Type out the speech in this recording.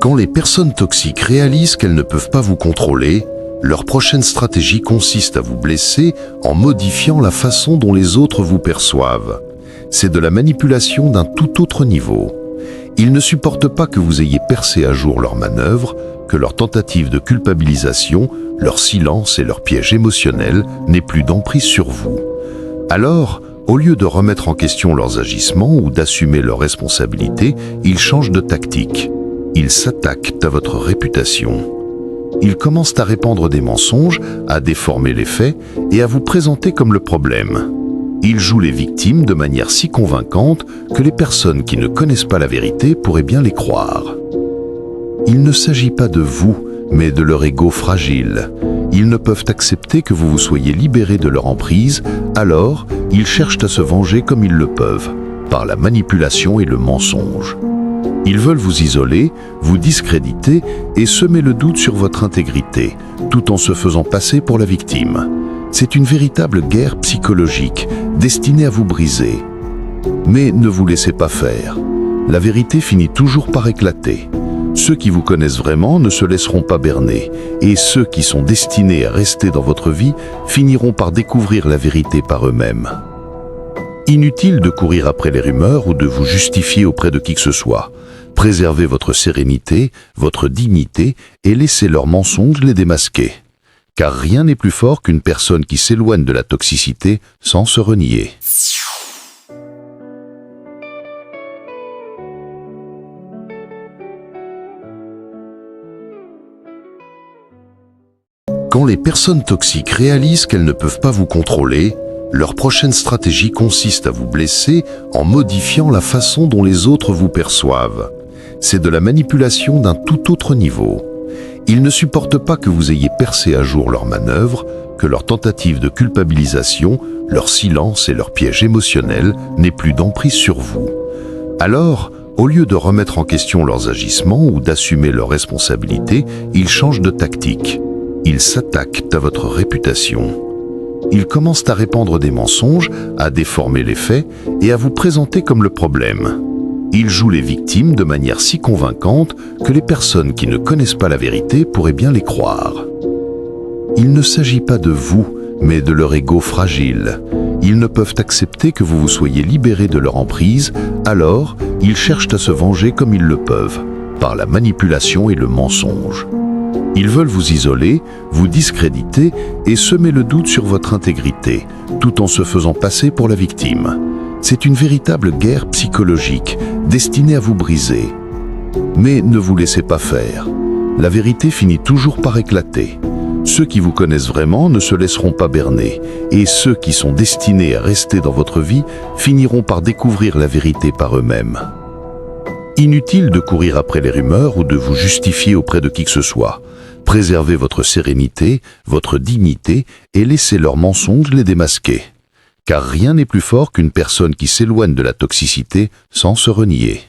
Quand les personnes toxiques réalisent qu'elles ne peuvent pas vous contrôler, leur prochaine stratégie consiste à vous blesser en modifiant la façon dont les autres vous perçoivent. C'est de la manipulation d'un tout autre niveau. Ils ne supportent pas que vous ayez percé à jour leurs manœuvres, que leurs tentatives de culpabilisation, leur silence et leur piège émotionnel n'aient plus d'emprise sur vous. Alors, au lieu de remettre en question leurs agissements ou d'assumer leurs responsabilités, ils changent de tactique. Ils s'attaquent à votre réputation. Ils commencent à répandre des mensonges, à déformer les faits et à vous présenter comme le problème. Ils jouent les victimes de manière si convaincante que les personnes qui ne connaissent pas la vérité pourraient bien les croire. Il ne s'agit pas de vous, mais de leur ego fragile. Ils ne peuvent accepter que vous vous soyez libéré de leur emprise, alors ils cherchent à se venger comme ils le peuvent, par la manipulation et le mensonge. Ils veulent vous isoler, vous discréditer et semer le doute sur votre intégrité, tout en se faisant passer pour la victime. C'est une véritable guerre psychologique, destinée à vous briser. Mais ne vous laissez pas faire. La vérité finit toujours par éclater. Ceux qui vous connaissent vraiment ne se laisseront pas berner, et ceux qui sont destinés à rester dans votre vie finiront par découvrir la vérité par eux-mêmes. Inutile de courir après les rumeurs ou de vous justifier auprès de qui que ce soit. Préservez votre sérénité, votre dignité et laissez leurs mensonges les démasquer. Car rien n'est plus fort qu'une personne qui s'éloigne de la toxicité sans se renier. Quand les personnes toxiques réalisent qu'elles ne peuvent pas vous contrôler, leur prochaine stratégie consiste à vous blesser en modifiant la façon dont les autres vous perçoivent. C'est de la manipulation d'un tout autre niveau. Ils ne supportent pas que vous ayez percé à jour leurs manœuvres, que leurs tentatives de culpabilisation, leur silence et leur piège émotionnel n'aient plus d'emprise sur vous. Alors, au lieu de remettre en question leurs agissements ou d'assumer leurs responsabilités, ils changent de tactique. Ils s'attaquent à votre réputation. Ils commencent à répandre des mensonges, à déformer les faits et à vous présenter comme le problème. Ils jouent les victimes de manière si convaincante que les personnes qui ne connaissent pas la vérité pourraient bien les croire. Il ne s'agit pas de vous, mais de leur ego fragile. Ils ne peuvent accepter que vous vous soyez libéré de leur emprise, alors ils cherchent à se venger comme ils le peuvent, par la manipulation et le mensonge. Ils veulent vous isoler, vous discréditer et semer le doute sur votre intégrité, tout en se faisant passer pour la victime. C'est une véritable guerre psychologique, destinée à vous briser. Mais ne vous laissez pas faire. La vérité finit toujours par éclater. Ceux qui vous connaissent vraiment ne se laisseront pas berner, et ceux qui sont destinés à rester dans votre vie finiront par découvrir la vérité par eux-mêmes. Inutile de courir après les rumeurs ou de vous justifier auprès de qui que ce soit. Préservez votre sérénité, votre dignité et laissez leurs mensonges les démasquer. Car rien n'est plus fort qu'une personne qui s'éloigne de la toxicité sans se renier.